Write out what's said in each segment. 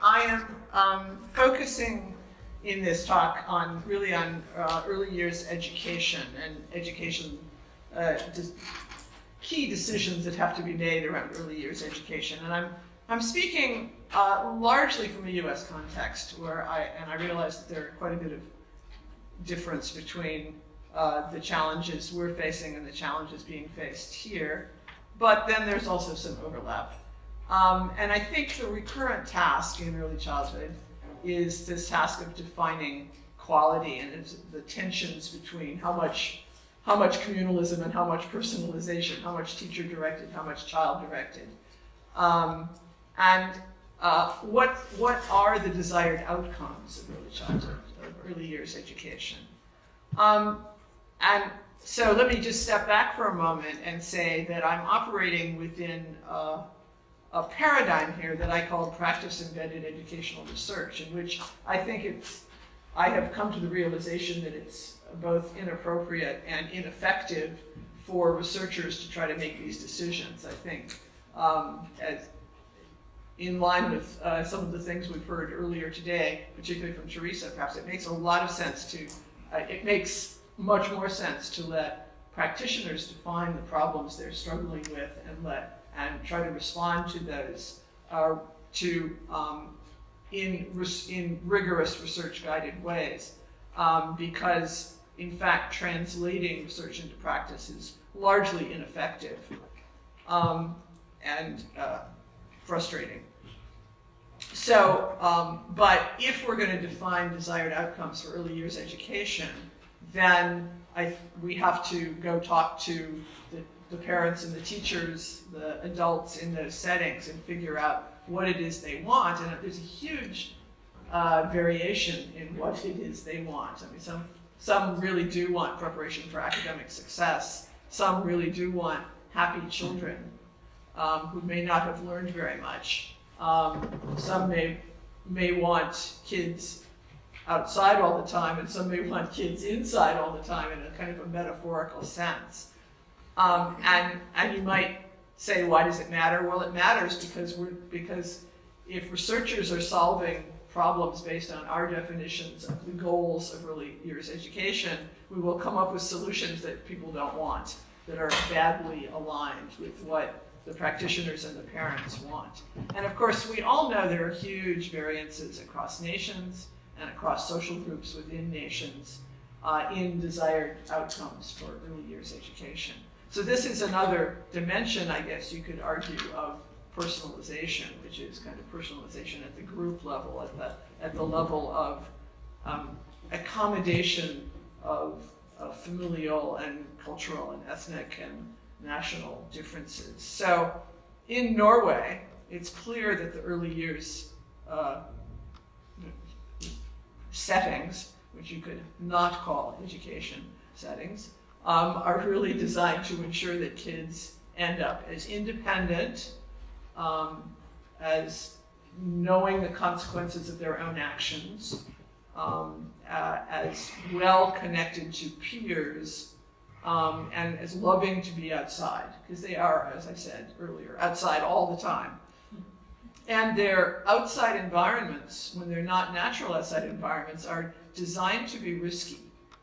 I am focusing in this talk on early years education and education key decisions that have to be made around early years education. And I'm speaking largely from a U.S. context, where I realize that there are quite a bit of difference between the challenges we're facing and the challenges being faced here. But then there's also some overlap. And I think the recurrent task in early childhood is this task of defining quality and the tensions between how much communalism and how much personalization, how much teacher-directed, how much child-directed. And what are the desired outcomes of early childhood, of early years education? And so let me just step back for a moment and say that I'm operating within a paradigm here that I call practice-embedded educational research, in which I have come to the realization that it's both inappropriate and ineffective for researchers to try to make these decisions. I think, as in line with some of the things we've heard earlier today, particularly from Teresa, perhaps it makes a lot of sense it makes much more sense to let practitioners define the problems they're struggling with and try to respond to those in rigorous research-guided ways, because in fact translating research into practice is largely ineffective and frustrating. So, but if we're going to define desired outcomes for early years education, then we have to go talk to the parents and the teachers, the adults in those settings, and figure out what it is they want. And there's a huge variation in what it is they want. I mean, some really do want preparation for academic success. Some really do want happy children who may not have learned very much. Some may want kids outside all the time, and some may want kids inside all the time in a kind of a metaphorical sense. And you might say, why does it matter? Well, it matters because if researchers are solving problems based on our definitions of the goals of early years education, we will come up with solutions that people don't want, that are badly aligned with what the practitioners and the parents want. And of course, we all know there are huge variances across nations and across social groups within nations in desired outcomes for early years education. So this is another dimension, I guess you could argue, of personalization, which is kind of personalization at the group level, at the level of accommodation of familial and cultural and ethnic and national differences. So in Norway, it's clear that the early years settings, which you could not call education settings, are really designed to ensure that kids end up as independent, as knowing the consequences of their own actions, as well connected to peers, and as loving to be outside, because they are, as I said earlier, outside all the time. And their outside environments, when they're not natural outside environments, are designed to be risky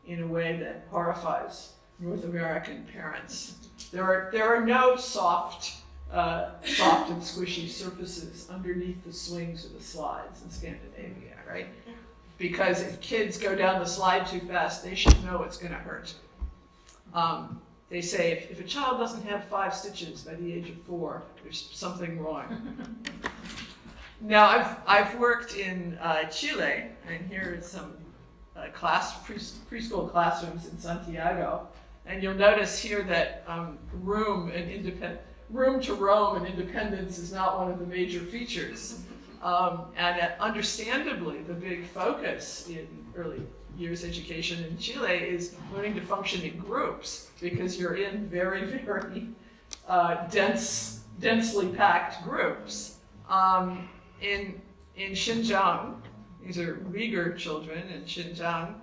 in a way that horrifies North American parents. There are no soft and squishy surfaces underneath the swings or the slides in Scandinavia, right? Because if kids go down the slide too fast, they should know it's going to hurt. They say if a child doesn't have 5 stitches by the age of 4, there's something wrong. Now, I've worked in Chile, and here is some preschool classrooms in Santiago, and you'll notice here that room to roam and independence is not one of the major features. And understandably, the big focus in early years education in Chile is learning to function in groups, because you're in very, very densely packed groups. In Xinjiang, these are Uyghur children in Xinjiang,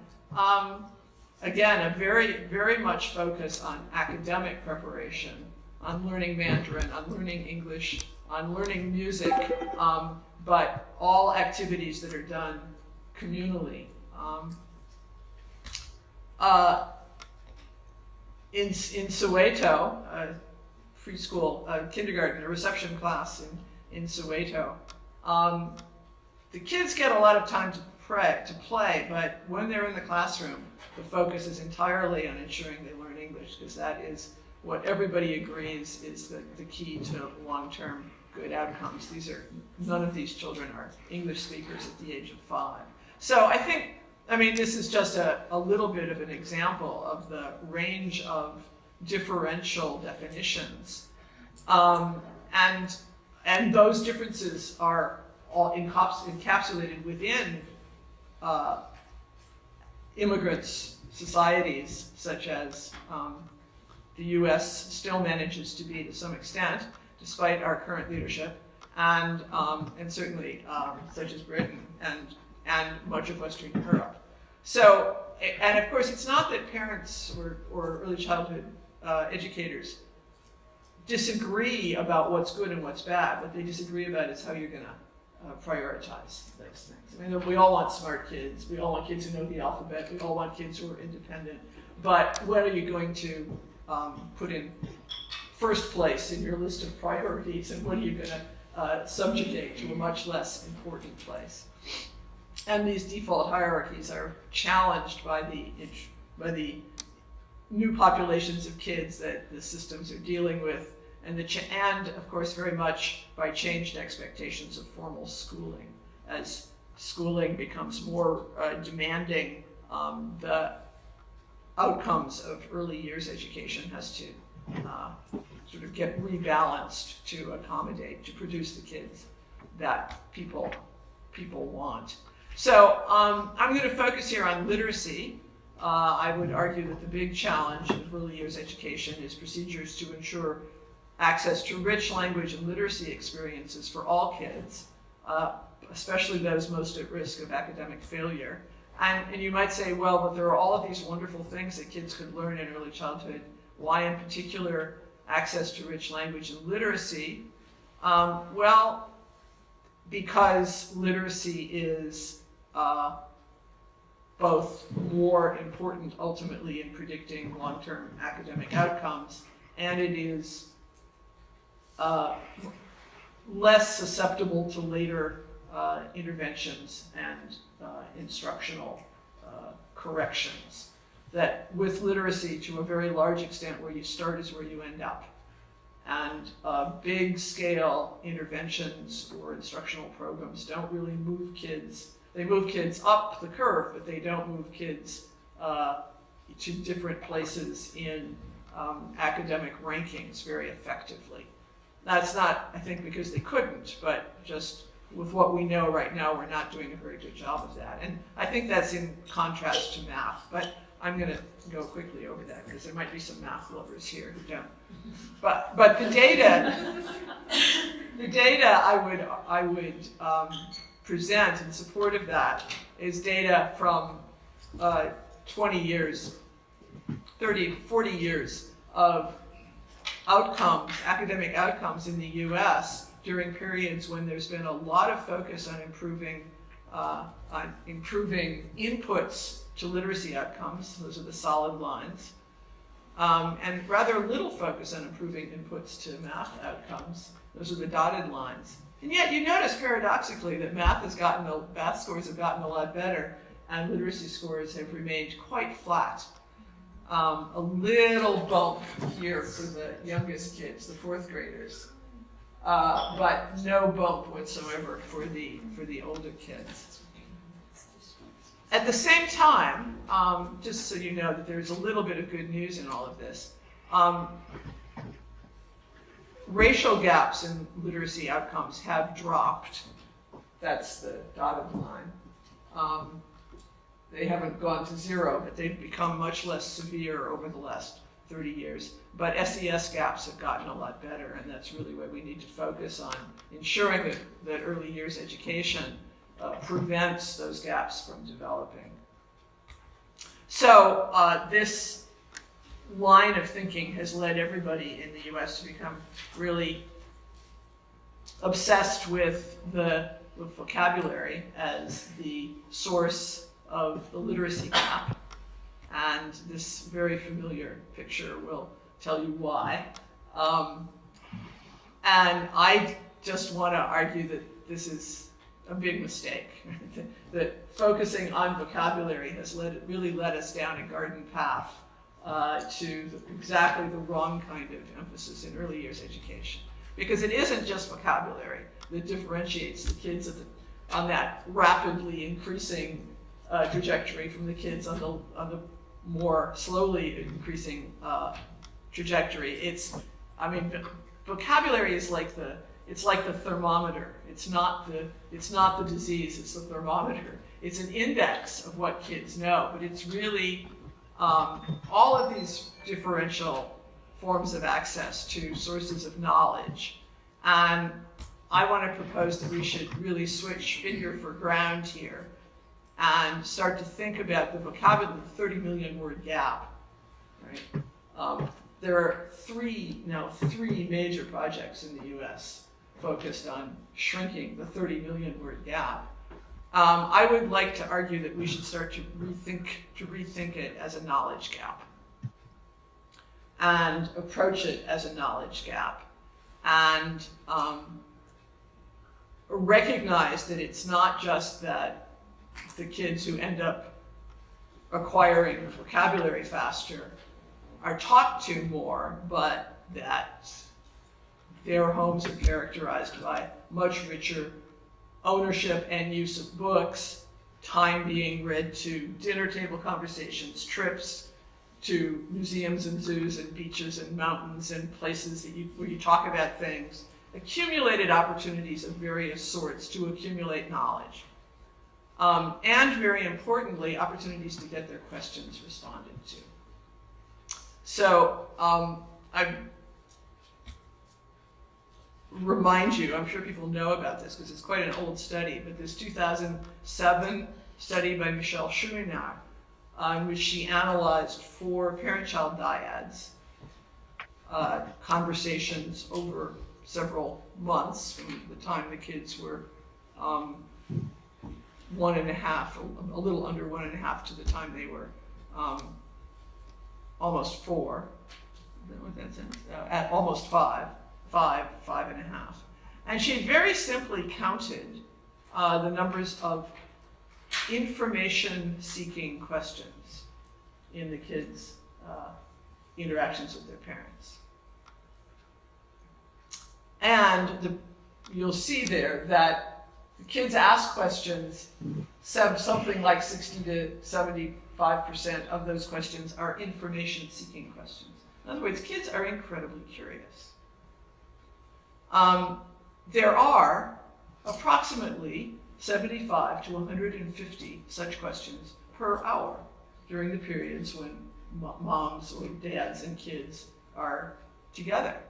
again, a very, very much focus on academic preparation, on learning Mandarin, on learning English, on learning music, but all activities that are done communally. In Soweto, preschool, kindergarten, a reception class in Soweto, the kids get a lot of time to play, but when they're in the classroom, the focus is entirely on ensuring they learn English, because that is what everybody agrees is the key to long-term good outcomes. None of these children are English speakers at the age of 5. So this is just a little bit of an example of the range of differential definitions. And those differences are all encapsulated within immigrants' societies, such as the US still manages to be to some extent, despite our current leadership, and certainly such as Britain and much of Western Europe. So, and of course, it's not that parents or early childhood educators disagree about what's good and what's bad. What they disagree about is how you're going to prioritize those things. We all want smart kids. We all want kids who know the alphabet. We all want kids who are independent. But what are you going to put in first place in your list of priorities, and what are you going to subjugate to a much less important place? And these default hierarchies are challenged by the new populations of kids that the systems are dealing with, and of course very much by changed expectations of formal schooling. As schooling becomes more demanding, the outcomes of early years education has to sort of get rebalanced to accommodate, to produce the kids that people want. So I'm going to focus here on literacy. I would argue that the big challenge of early years education is procedures to ensure access to rich language and literacy experiences for all kids, especially those most at risk of academic failure. And you might say, well, but there are all of these wonderful things that kids could learn in early childhood. Why in particular access to rich language and literacy? Well, because literacy is both more important ultimately in predicting long-term academic outcomes, and it is less susceptible to later interventions and instructional corrections. That with literacy, to a very large extent, where you start is where you end up. And big scale interventions or instructional programs don't really move kids. They move kids up the curve, but they don't move kids to different places in academic rankings very effectively. That's not, I think, because they couldn't, but just with what we know right now, we're not doing a very good job of that. And I think that's in contrast to math, but I'm going to go quickly over that because there might be some math lovers here who don't. But the data I would present in support of that is data from 20 years, 30, 40 years of outcomes, academic outcomes in the US during periods when there's been a lot of focus on improving inputs to literacy outcomes. Those are the solid lines. And rather little focus on improving inputs to math outcomes. Those are the dotted lines. And yet you notice paradoxically that math scores have gotten a lot better, and literacy scores have remained quite flat. A little bump here for the youngest kids, the 4th graders, but no bump whatsoever for the older kids. At the same time, just so you know that there's a little bit of good news in all of this, racial gaps in literacy outcomes have dropped. That's the dotted line. They haven't gone to 0, but they've become much less severe over the last 30 years. But SES gaps have gotten a lot better, and that's really what we need to focus on, ensuring that early years education prevents those gaps from developing. So this line of thinking has led everybody in the US to become really obsessed with the with vocabulary as the source of the literacy gap. And this very familiar picture will tell you why. And I just want to argue that this is a big mistake, that focusing on vocabulary has really led us down a garden path to exactly the wrong kind of emphasis in early years education. Because it isn't just vocabulary that differentiates the kids on that rapidly increasing trajectory from the kids on the more slowly increasing trajectory. Vocabulary is like the thermometer. It's not the disease, it's the thermometer. It's an index of what kids know, but it's really all of these differential forms of access to sources of knowledge. And I want to propose that we should really switch finger for ground here and start to think about the vocabulary, the 30 million word gap, right? There are three major projects in the US focused on shrinking the 30 million word gap. I would like to argue that we should start to rethink it as a knowledge gap and approach it as a knowledge gap and recognize that it's not just that the kids who end up acquiring vocabulary faster are taught to more, but that their homes are characterized by much richer ownership and use of books, time being read to dinner table conversations, trips to museums and zoos and beaches and mountains and places where you talk about things, accumulated opportunities of various sorts to accumulate knowledge. And very importantly, opportunities to get their questions responded to. So I remind you, I'm sure people know about this because it's quite an old study, but this 2007 study by Michelle Chouinard, in which she analyzed 4 parent-child dyads, conversations over several months from the time the kids were 1.5, a little under 1.5 to the time they were almost 4. Is that what that sounds? At almost 5, 5.5. And she had very simply counted the numbers of information-seeking questions in the kids' interactions with their parents. And you'll see there that the kids ask questions, something like 60 to 75% of those questions are information-seeking questions. In other words, kids are incredibly curious. There are approximately 75 to 150 such questions per hour during the periods when moms or dads and kids are together.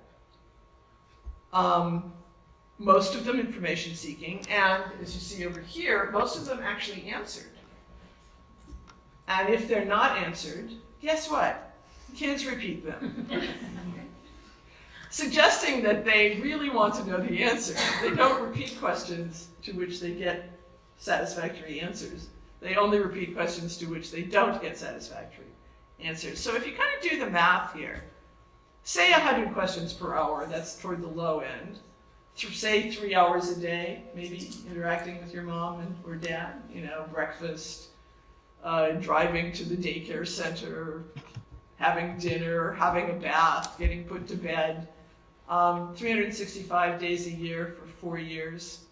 Most of them information seeking, and as you see over here, most of them actually answered. And if they're not answered, guess what? Kids repeat them. Suggesting that they really want to know the answer. They don't repeat questions to which they get satisfactory answers. They only repeat questions to which they don't get satisfactory answers. So if you kind of do the math here, say 100 questions per hour, that's toward the low end. Say 3 hours a day, maybe interacting with your mom or dad, breakfast, driving to the daycare center, having dinner, having a bath, getting put to bed, 365 days a year for 4 years,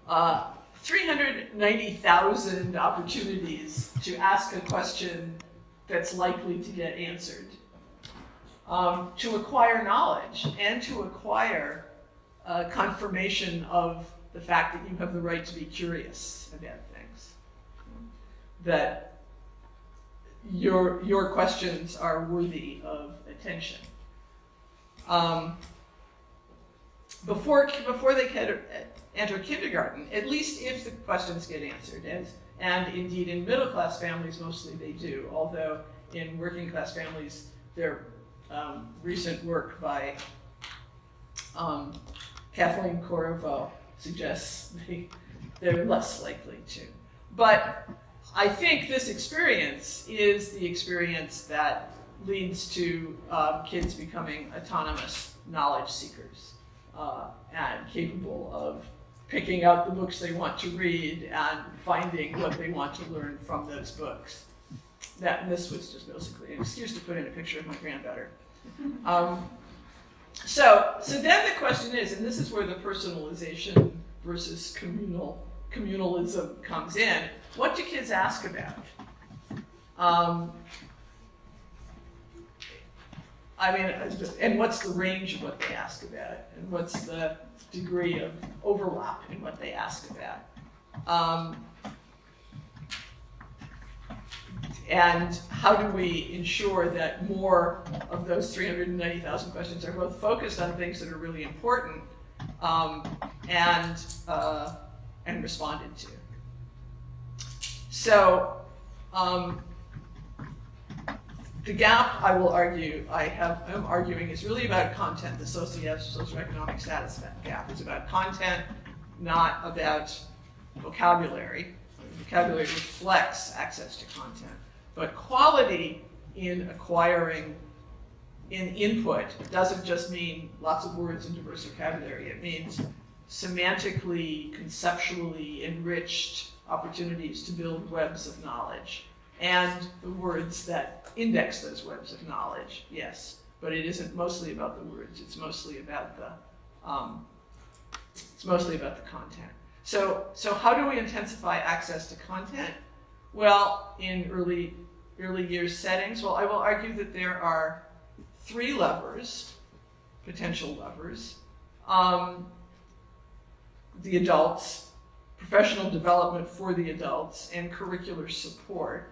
390,000 opportunities to ask a question that's likely to get answered, to acquire knowledge and to acquire confirmation of the fact that you have the right to be curious about things, that your questions are worthy of attention. Before they can enter kindergarten, at least if the questions get answered, and indeed in middle class families mostly they do, although in working class families there recent work by Kathleen Corriveau suggests they're less likely to. But I think this experience is the experience that leads to kids becoming autonomous knowledge seekers and capable of picking out the books they want to read and finding what they want to learn from those books. This was just basically an excuse to put in a picture of my granddaughter. So then the question is, and this is where the personalization versus communalism comes in, what do kids ask about? And what's the range of what they ask about? And what's the degree of overlap in what they ask about? And how do we ensure that more of those 390,000 questions are both focused on things that are really important and responded to? So the gap, I will argue, I'm arguing is really about content. The socioeconomic status gap is about content, not about vocabulary. Vocabulary reflects access to content. But quality in acquiring input doesn't just mean lots of words and diverse vocabulary. It means semantically, conceptually enriched opportunities to build webs of knowledge. And the words that index those webs of knowledge, yes. But it isn't mostly about the words. It's mostly about the content. So how do we intensify access to content? Well, in early years settings, well, I will argue that there are 3 levers, potential levers. The adults, professional development for the adults, and curricular support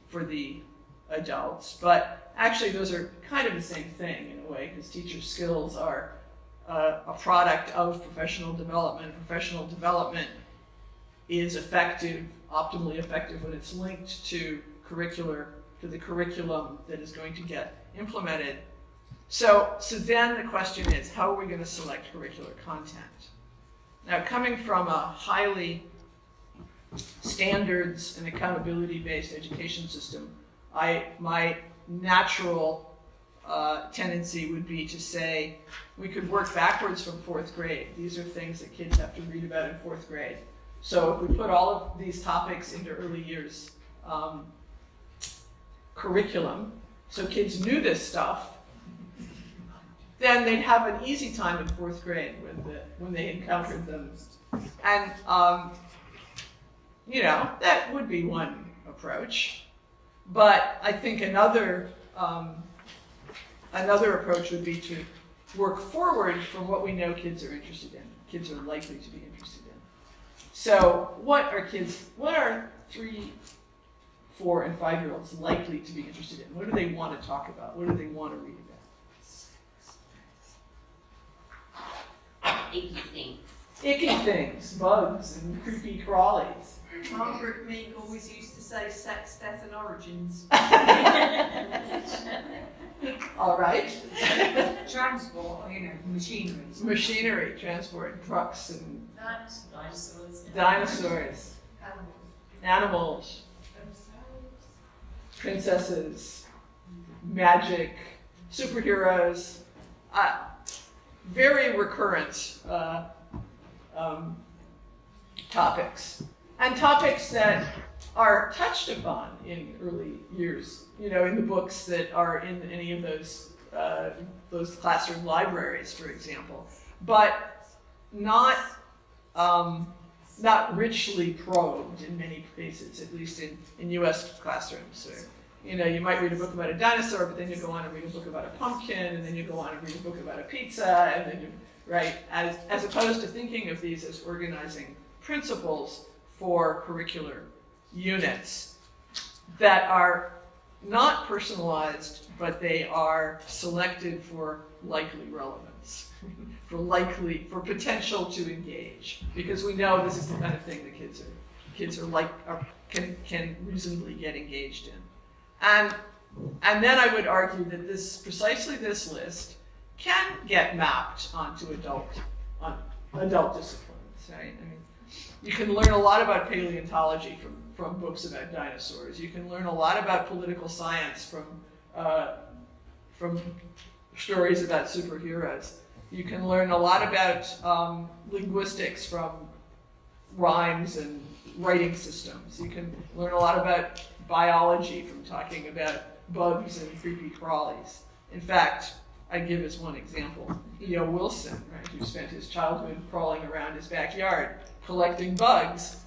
for the adults. But actually, those are kind of the same thing in a way, because teacher skills are a product of professional development. Professional development is effective, optimally effective, when it's linked to the curriculum that is going to get implemented. So then the question is, how are we going to select curricular content? Now, coming from a highly standards and accountability-based education system, my natural tendency would be to say we could work backwards from 4th grade. These are things that kids have to read about in 4th grade. So if we put all of these topics into early years curriculum, so kids knew this stuff, then they'd have an easy time in 4th grade when they encountered them. And that would be one approach. But I think another approach would be to work forward from what we know kids are interested in, kids are likely to be interested in. So what are 3, 4, and 5-year-olds likely to be interested in? What do they want to talk about? What do they want to read about? Icky things, bugs and creepy crawlies. Margaret Meek always used to say sex, death, and origins. All right. Transport, machinery. Machinery, transport, trucks and Dinosaurs. animals, princesses, magic, superheroes, very recurrent topics. And topics that are touched upon in early years, in the books that are in any of those classroom libraries, for example, but not richly probed in many cases, at least in U.S. classrooms. So, you might read a book about a dinosaur, but then you go on and read a book about a pumpkin, and then you go on and read a book about a pizza, and then as opposed to thinking of these as organizing principles for curricular units that are not personalized, but they are selected for likely relevance, for potential to engage, because we know this is the kind of thing that kids can reasonably get engaged in. And then I would argue that precisely this list can get mapped onto adult disciplines. right? I mean, you can learn a lot about paleontology from books about dinosaurs. You can learn a lot about political science from stories about superheroes. You can learn a lot about linguistics from rhymes and writing systems. You can learn a lot about biology from talking about bugs and creepy crawlies. In fact, I give as one example, E.O. Wilson, right, who spent his childhood crawling around his backyard collecting bugs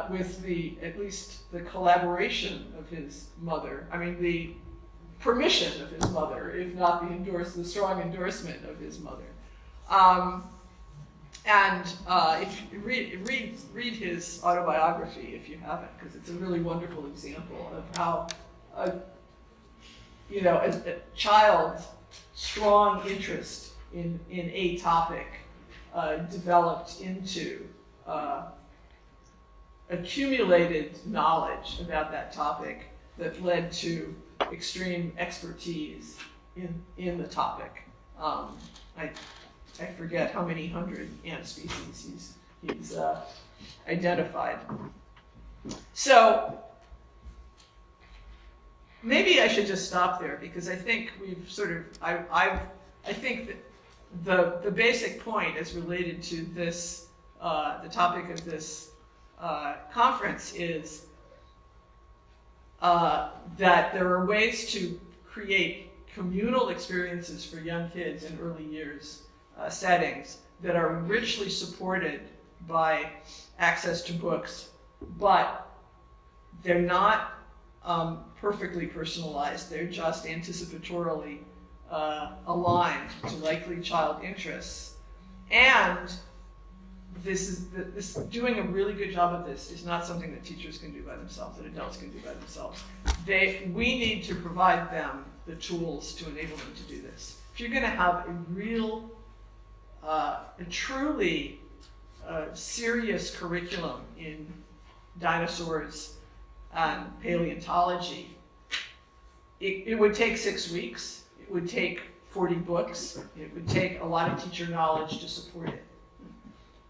with at least the collaboration of his mother. I mean, the permission of his mother, if not the strong endorsement of his mother. If you read his autobiography if you haven't, because it's a really wonderful example of how a child's strong interest in a topic developed into accumulated knowledge about that topic that led to extreme expertise in the topic. I forget how many hundred ant species he's identified. So maybe I should just stop there, because I think we've sort of I think that the basic point as related to this the topic of this conference is that there are ways to create communal experiences for young kids in early years settings that are richly supported by access to books, but they're not perfectly personalized. They're just anticipatorily aligned to likely child interests. And doing a really good job of this is not something that teachers can do by themselves, that adults can do by themselves. We need to provide them the tools to enable them to do this. If you're going to have a truly serious curriculum in dinosaurs and paleontology, it would take 6 weeks. It would take 40 books. It would take a lot of teacher knowledge to support it.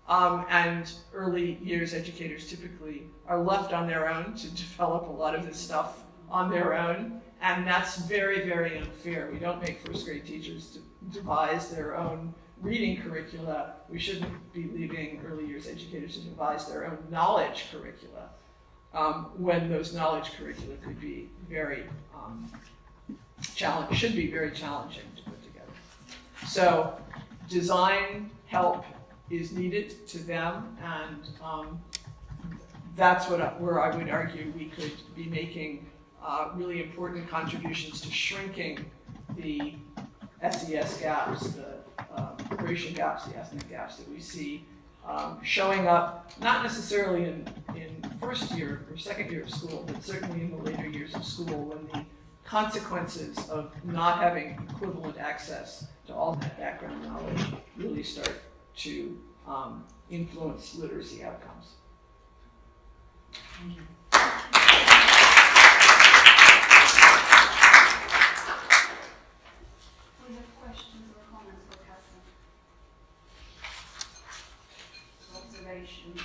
And early years educators typically are left on their own to develop a lot of this stuff on their own, and that's very, very unfair. We don't make first grade teachers to devise their own reading curricula. We shouldn't be leaving early years educators to devise their own knowledge curricula, when those knowledge curricula could be very should be very challenging to put together. So design help is needed to them, and that's where I would argue we could be making really important contributions to shrinking the SES gaps, the racial gaps, the ethnic gaps that we see showing up, not necessarily in first year or second year of school, but certainly in the later years of school, when the consequences of not having equivalent access to all that background knowledge really start to influence literacy outcomes. Thank you. We have questions or comments for Catherine? Observations?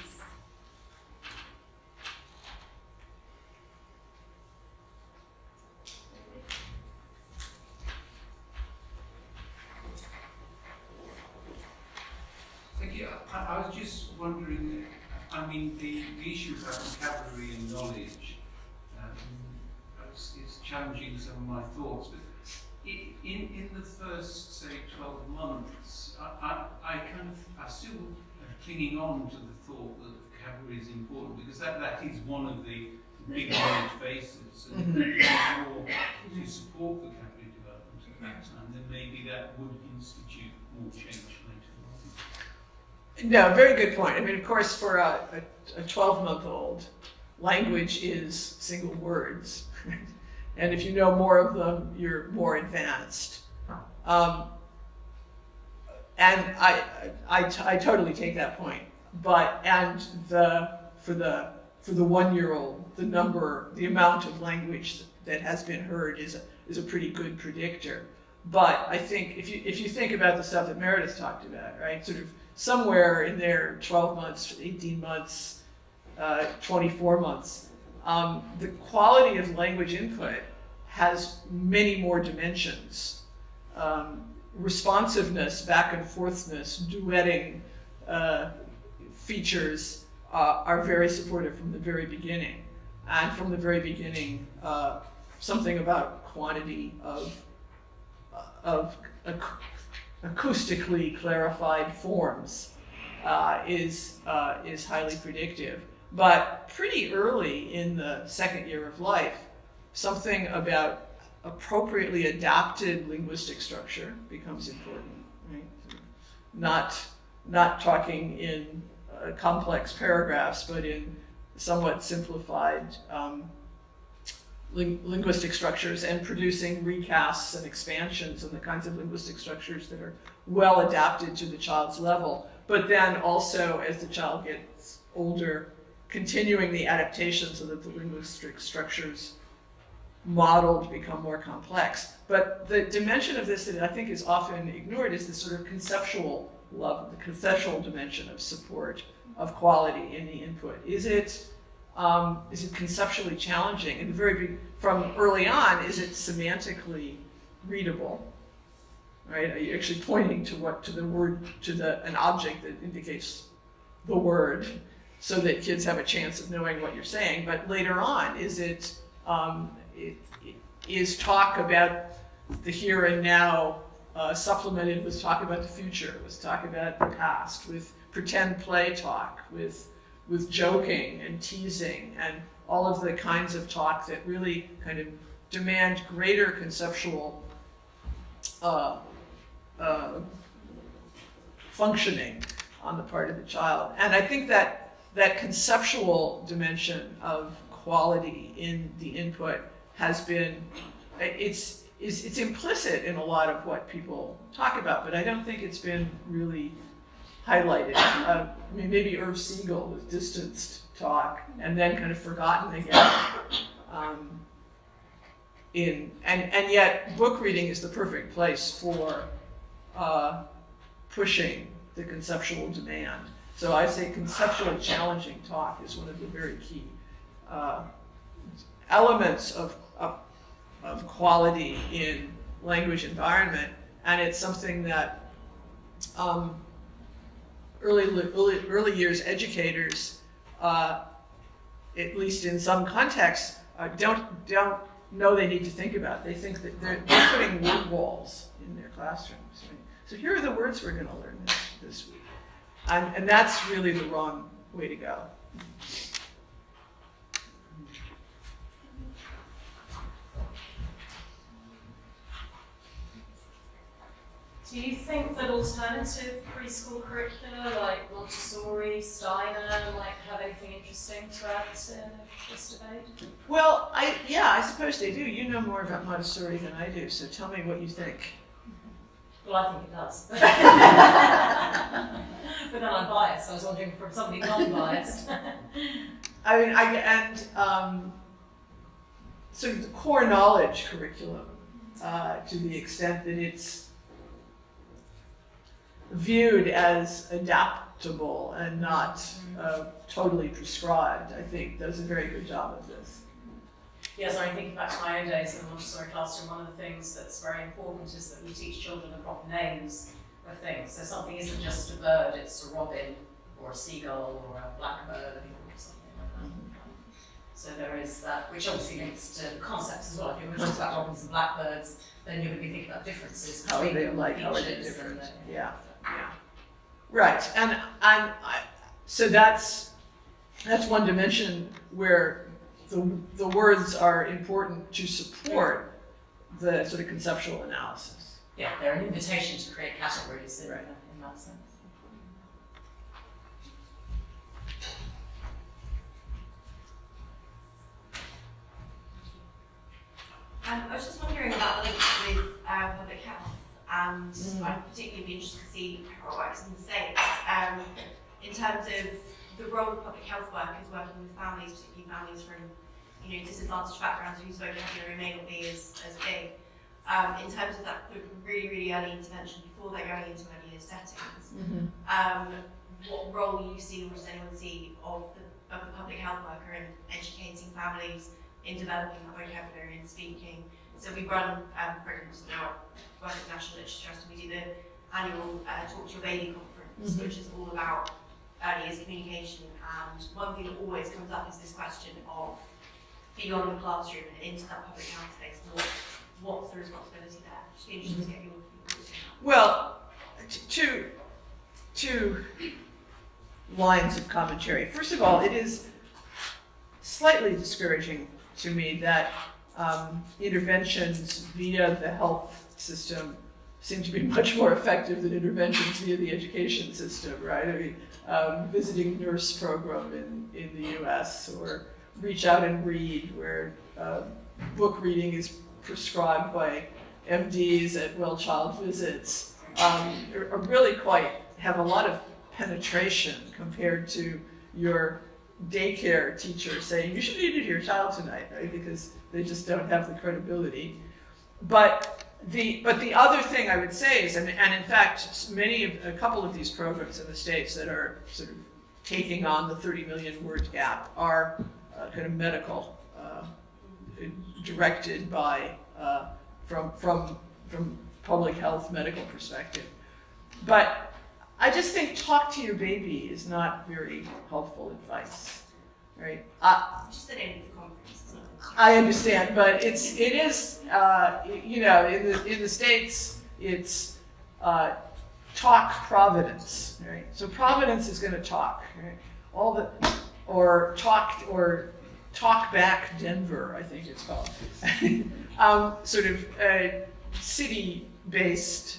Thank you. I was just wondering, I mean, the issue about vocabulary and knowledge is challenging some of my thoughts, but in the first, say, 12 months, I still clinging on to the thought that vocabulary is important, because that is one of the big knowledge bases, and more to support vocabulary development at that time, then maybe that would institute more change later on. No, very good point. I mean, of course, for a 12-month-old, language is single words. And if you know more of them, you're more advanced. And I totally take that point. For the 1-year-old, the amount of language that has been heard is a pretty good predictor. But I think if you think about the stuff that Meredith talked about, right, sort of somewhere in there 12 months, 18 months, 24 months. The quality of language input has many more dimensions. Responsiveness, back and forthness, duetting features are very supportive from the very beginning. And from the very beginning, something about quantity of acoustically clarified forms is highly predictive. But pretty early in the second year of life, something about appropriately adapted linguistic structure becomes important, right? Not talking in complex paragraphs, but in somewhat simplified linguistic structures, and producing recasts and expansions and the kinds of linguistic structures that are well adapted to the child's level. But then also, as the child gets older, continuing the adaptation so that the linguistic structures modeled become more complex. But the dimension of this that I think is often ignored is the sort of conceptual level, the conceptual dimension of support, of quality in the input. Is it conceptually challenging? And from early on, is it semantically readable? Right? Are you actually pointing to the word, an object that indicates the word, so that kids have a chance of knowing what you're saying? But later on, is talk about the here and now supplemented with talk about the future, with talk about the past, with pretend play talk, with joking and teasing, and all of the kinds of talk that really kind of demand greater conceptual functioning on the part of the child. And I think that conceptual dimension of quality in the input has been, it's implicit in a lot of what people talk about, but I don't think it's been really highlighted. I mean, maybe Irv Siegel with distanced talk, and then kind of forgotten again. And yet, book reading is the perfect place for pushing the conceptual demand. So I say conceptually challenging talk is one of the very key elements of quality in language environment, and it's something that early years educators, at least in some contexts, don't know they need to think about. They think that they're putting word walls in their classrooms. Right? So here are the words we're going to learn this week, and that's really the wrong way to go. Do you think that alternative preschool curricula like Montessori, Steiner might have anything interesting to add to this debate? Well, I suppose they do. You know more about Montessori than I do, so tell me what you think. Well, I think it does. But then I'm biased, so I was wondering from somebody non-biased. I mean, sort of the core knowledge curriculum, to the extent that it's viewed as adaptable and not totally prescribed, I think does a very good job of this. Yes, I think back to my own days in the Montessori classroom, one of the things that's very important is that we teach children the proper names of things. So something isn't just a bird, it's a robin or a seagull or a blackbird or something like that. So there is that, which obviously links to the concepts as well. If you're talking about robins and blackbirds, then you're going to be thinking about differences between them, how are they features different? and Yeah. Right, and so that's one dimension where the words are important to support the sort of conceptual analysis. Yeah, they're an invitation to create categories in that sense. I was just wondering about the link with public health, and I'd particularly be interested to see how it works in the States, in terms of the role of public health workers working with families, particularly families from disadvantaged backgrounds whose vocabulary may not be as big. in terms of that really, really early intervention before they're going into early years settings. What role you see, or does anyone see, of the public health worker in educating families in developing that vocabulary and speaking? So we run programs now, work at National Literacy Trust, and we do the annual Talk to Your Baby conference, which is all about early years communication. And one thing that always comes up is this question of beyond the classroom and into that public health space. What's the responsibility there? Just be interested to get your thoughts on that. Well, two lines of commentary. First of all, it is slightly discouraging to me that interventions via the health system seem to be much more effective than interventions via the education system, right? I mean, visiting nurse program in the US, or Reach Out and Read, where book reading is prescribed by MDs at well-child visits, are really have a lot of penetration compared to your daycare teacher saying, you should read it to your child tonight, right? Because they just don't have the credibility. But the other thing I would say is, and in fact, a couple of these programs in the States that are sort of taking on the 30 million word gap are kind of medical, directed by, from public health medical perspective. But I just think talk to your baby is not very helpful advice, right? Just the name of the conference. Isn't it? I understand, but it is in the States it's talk Providence, right? So Providence is going to talk, right? Or talk back Denver, I think it's called. Sort of city-based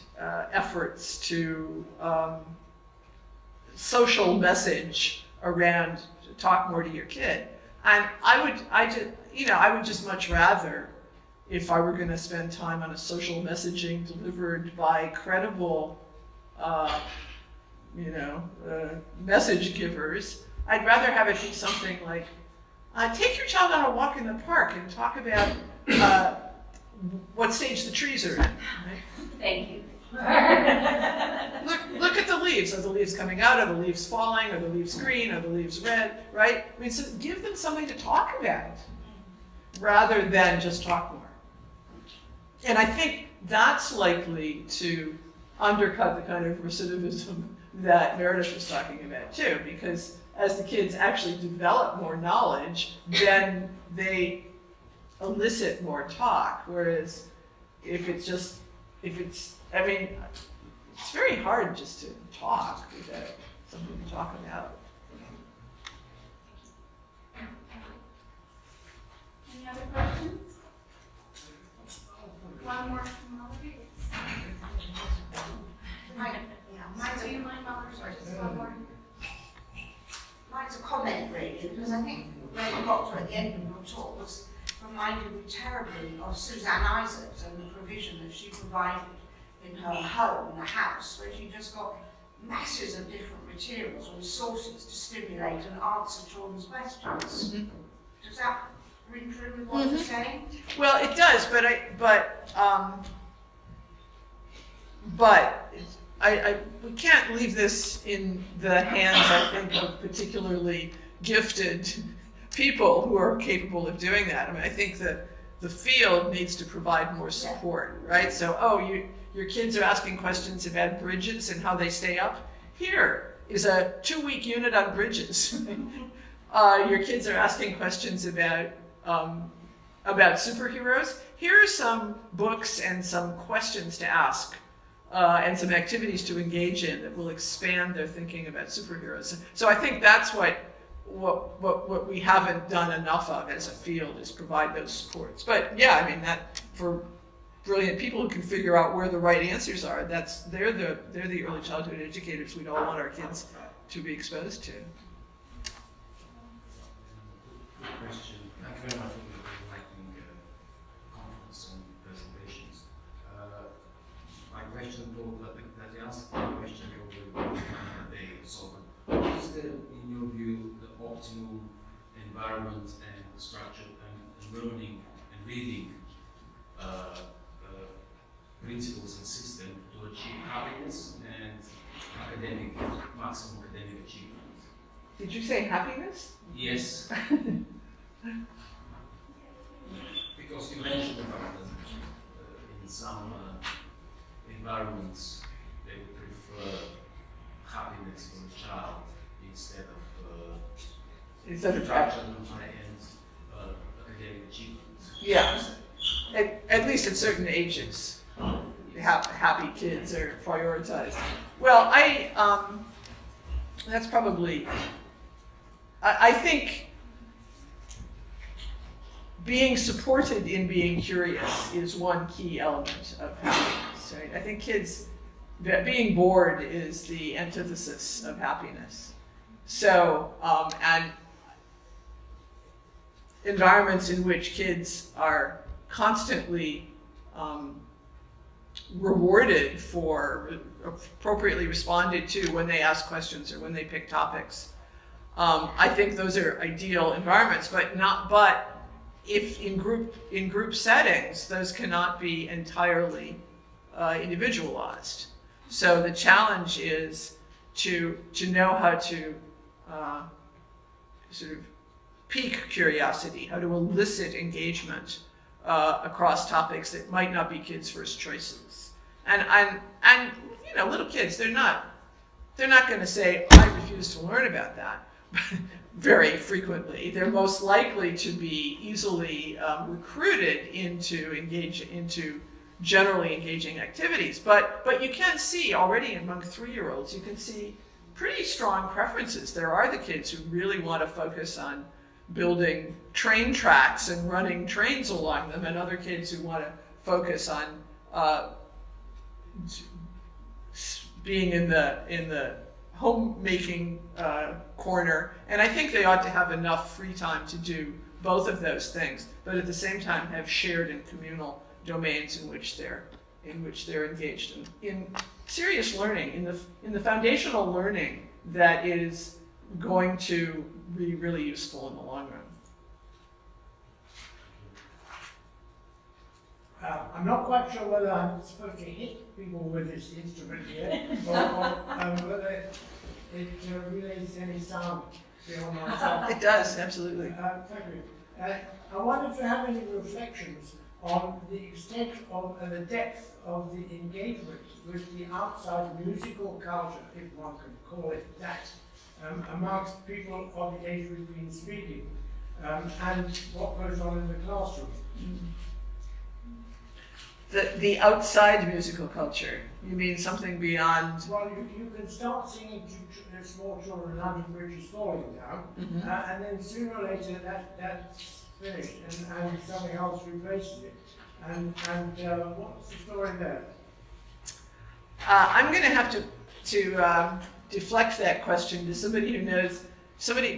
efforts to social message around talk more to your kid. And I would just much rather, if I were going to spend time on a social messaging delivered by credible, message givers, I'd rather have it be something like, take your child on a walk in the park and talk about what stage the trees are in. Right? Thank you. Look at the leaves. Are the leaves coming out? Are the leaves falling? Are the leaves green? Are the leaves red? Right? I mean, so give them something to talk about rather than just talk more. And I think that's likely to undercut the kind of recidivism that Meredith was talking about too, because as the kids actually develop more knowledge, then they elicit more talk. Whereas it's very hard just to talk without something to talk about. Any other questions? One more from all of you. Do you mind, Mother? Sorry, just one more. Mine's a comment, really, because I think where you got to at the end of your talk was reminded me terribly of Suzanne Isaacs and the provision that she provided in her home, in the house, where she just got masses of different materials or resources to stimulate and answer children's questions. Mm-hmm. Does that ring true with what you're saying? Well, it does, we can't leave this in the hands, I think, of particularly gifted people who are capable of doing that. I mean, I think that the field needs to provide more support, right? So, your kids are asking questions about bridges and how they stay up. Here is a 2-week unit on bridges. Your kids are asking questions about superheroes. Here are some books and some questions to ask. And some activities to engage in that will expand their thinking about superheroes. So I think that's what we haven't done enough of as a field, is provide those supports. But yeah, I mean, that for brilliant people who can figure out where the right answers are, they're the early childhood educators we'd all want our kids to be exposed to. Question. Thank you very much for the enlightening conference on presentations. My question, that the answer to the question you already today, so what is in your view, the optimal environment and structure and learning and reading principles and system to achieve happiness and maximum academic achievement. Did you say happiness? Yes. Because you mentioned the fact that in some environments they would prefer happiness for the child instead of structure and academic achievement. Yeah. At least at certain ages, happy kids are prioritized. Well, that's probably, I think being supported in being curious is one key element of happiness, right? I think kids, being bored is the antithesis of happiness. So, and environments in which kids are constantly rewarded for, appropriately responded to when they ask questions or when they pick topics. I think those are ideal environments, but if in group settings, those cannot be entirely individualized. So the challenge is to know how to sort of pique curiosity, how to elicit engagement across topics that might not be kids' first choices. And you know, little kids, they're not going to say, I refuse to learn about that very frequently. They're most likely to be easily recruited into generally engaging activities. But you can see already among 3-year-olds, you can see pretty strong preferences. There are the kids who really want to focus on building train tracks and running trains along them, and other kids who want to focus on being in the homemaking corner. And I think they ought to have enough free time to do both of those things, but at the same time have shared and communal domains in which they're engaged in serious learning, in the foundational learning that is going to be really useful in the long run. I'm not quite sure whether I'm supposed to hit people with this instrument here, or whether it relays any sound beyond myself. It does, absolutely. Thank you. I wonder if you have any reflections on the extent of and the depth of the engagement with the outside musical culture, if one can call it that, amongst people of the age we've been speaking, and what goes on in the classroom. The outside musical culture, you mean something beyond? Well, you can start singing to small children, London Bridge is falling down, and then sooner or later that's finished and something else replaces it. And what's the story there? I'm going to have to deflect that question to somebody who knows.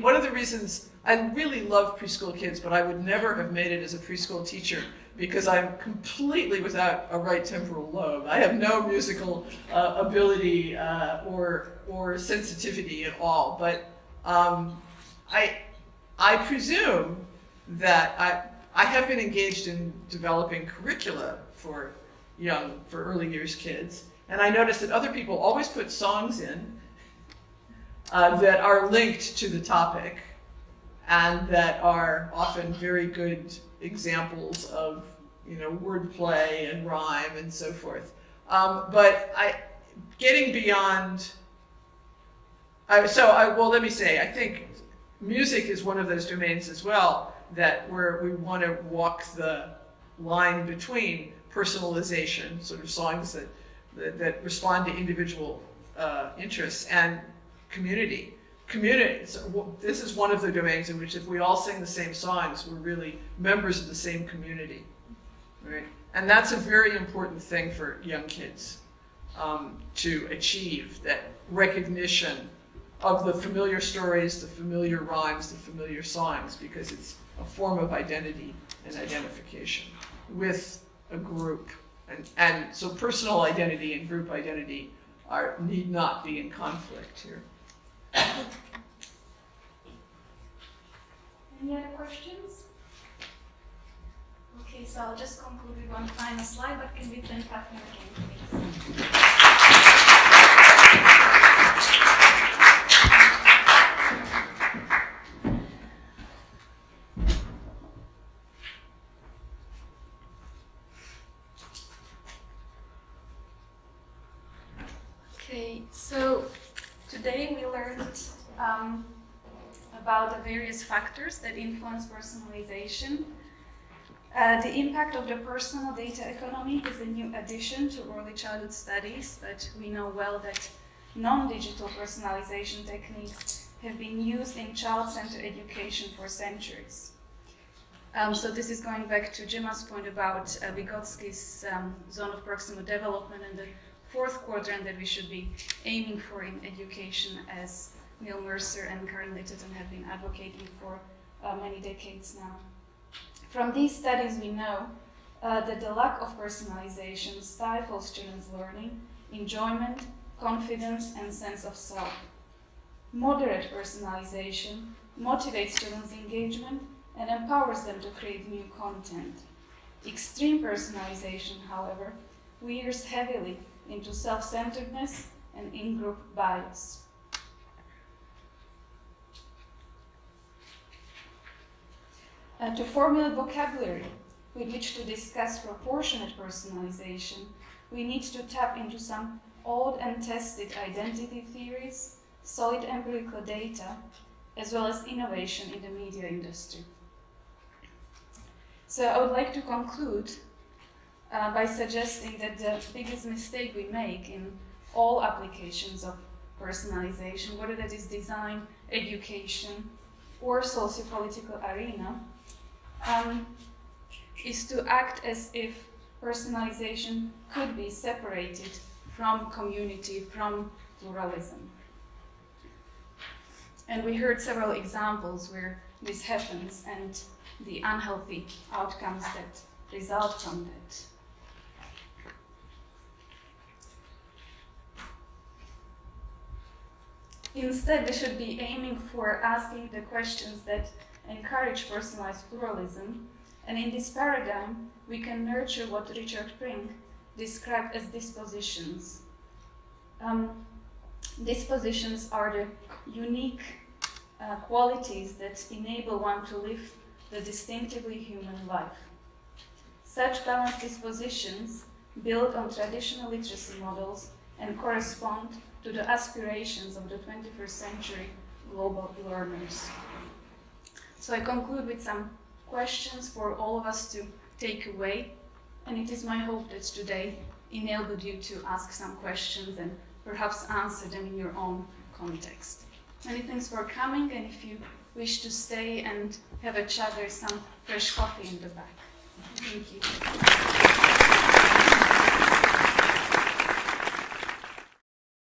One of the reasons I really love preschool kids, but I would never have made it as a preschool teacher because I'm completely without a right temporal lobe. I have no musical ability or sensitivity at all. But I presume that I have been engaged in developing curricula for early years kids, and I noticed that other people always put songs in that are linked to the topic and that are often very good examples of wordplay and rhyme and so forth. But getting beyond. Let me say, I think music is one of those domains as well where we want to walk the line between personalisation, sort of songs that respond to individual interests, and community. So this is one of the domains in which if we all sing the same songs, we're really members of the same community, right? And that's a very important thing for young kids to achieve, that recognition of the familiar stories, the familiar rhymes, the familiar songs, because it's a form of identity and identification with a group. And so personal identity and group identity need not be in conflict here. Any other questions? Okay, so I'll just conclude with one final slide, but can we turn back again, please? Okay, so today we learned about the various factors that influence personalization. The impact of the personal data economy is a new addition to early childhood studies, but we know well that non-digital personalization techniques have been used in child-centered education for centuries. So this is going back to Gemma's point about Vygotsky's zone of proximal development and the fourth quadrant that we should be aiming for in education, as Neil Mercer and Karen Littleton have been advocating for many decades now. From these studies we know that the lack of personalization stifles children's learning, enjoyment, confidence and sense of self. Moderate personalization motivates children's engagement and empowers them to create new content. Extreme personalization, however, veers heavily into self-centeredness and in-group bias. To formulate vocabulary with which to discuss proportionate personalization, we need to tap into some old and tested identity theories, solid empirical data, as well as innovation in the media industry. So I would like to conclude by suggesting that the biggest mistake we make in all applications of personalization, whether that is design, education, or socio-political arena, is to act as if personalization could be separated from community, from pluralism. And we heard several examples where this happens and the unhealthy outcomes that result from that. Instead, we should be aiming for asking the questions that encourage personalized pluralism, and in this paradigm, we can nurture what Richard Brink described as dispositions. Dispositions are the unique qualities that enable one to live the distinctively human life. Such balanced dispositions build on traditional literacy models and correspond to the aspirations of the 21st century global learners. So I conclude with some questions for all of us to take away, and it is my hope that today enabled you to ask some questions and perhaps answer them in your own context. Many thanks for coming, and if you wish to stay and have a chat, there's some fresh coffee in the back. Thank you.